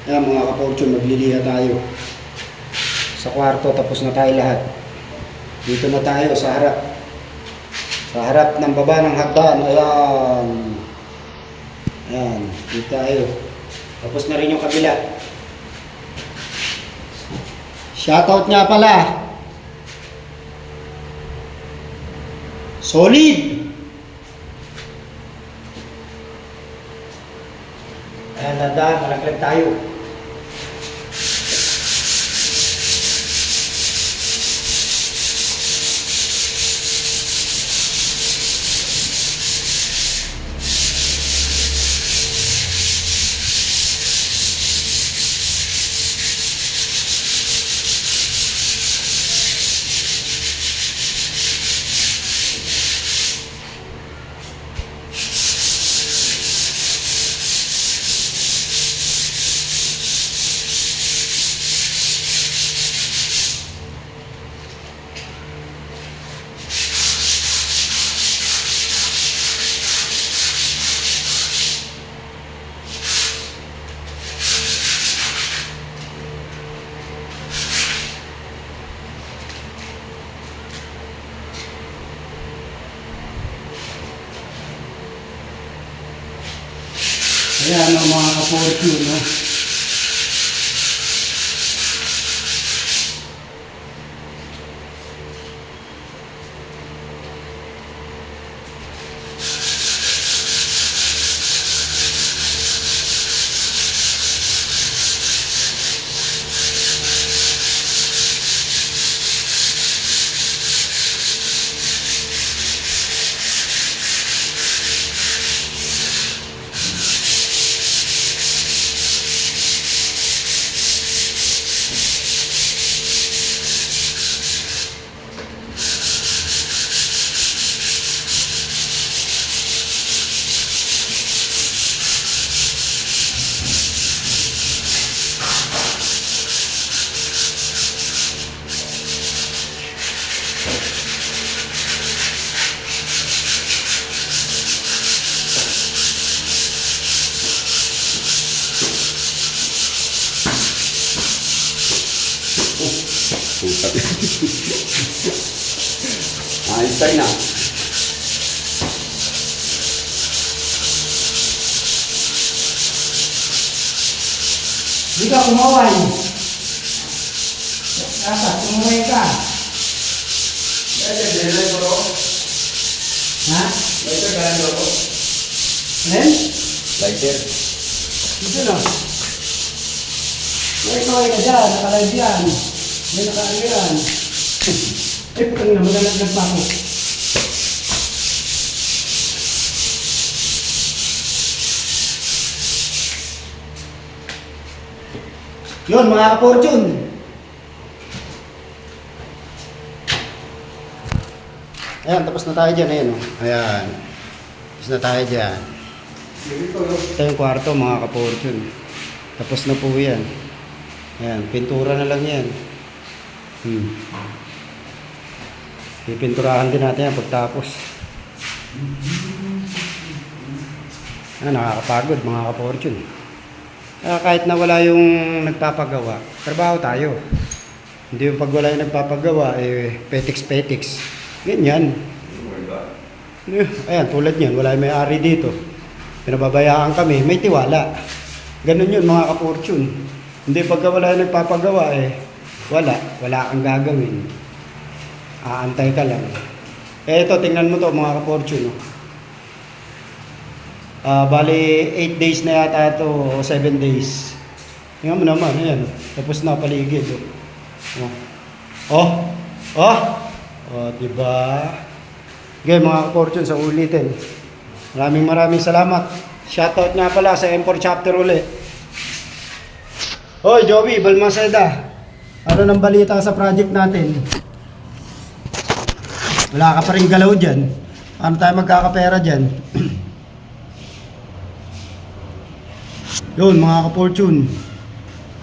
Ayan mga ka-fortune, magliliha tayo. Sa kwarto, tapos na tayo lahat. Dito na tayo sa harap. Sa harap ng baba ng hagdan. Ayan. Ayan, dito tayo. Tapos na rin yung kabila. Shoutout nga pala. Solid! Ayan, dadaan, malaglag tayo. Ayan ang mga ka-fortune, no? Einstein na. Hindi ka kumaway. Dapat kumaway ka. Ha? Lighter gano'n ako. Ano? Lighter. Dito na. May kumaway ka dyan. Nakalive yan. May nakaano yan. Eh, putang na, maglalaglag pa ako. Yun, mga ka-fortune. Ayan, tapos na tayo dyan. Ayan, oh. Ayan. Tapos na tayo dyan. Ito yung kwarto, mga ka-fortune. Tapos na po yan. Ayan, pintura na lang yan. Pipinturahan din natin yan pagtapos. Nakakapagod mga ka-fortune. Kahit na wala yung nagpapagawa, trabaho tayo. Hindi yung pag wala yung nagpapagawa, petiks-petiks. Ganyan. Ayan, tulad yan, wala yung may-ari dito. Pinababayaan kami, may tiwala. Ganun yun mga ka-fortune. Hindi pagka wala yung nagpapagawa, wala kang gagawin. Aantay ka lang. Ito, tingnan mo to mga ka-fortune. Bali, 8 days na yata ito, o 7 days. Tingnan mo naman, ayan. Tapos na paligid. Diba? Okay, mga ka-fortune, sa ulitin. Maraming salamat. Shoutout nga pala sa M4 chapter uli. Hoy, Joey, Balmaceda. Ano nang balita sa project natin? Wala ka pa rin galaw dyan. Ano tayo magkakapera dyan? Yun mga ka-fortune.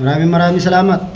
Maraming salamat.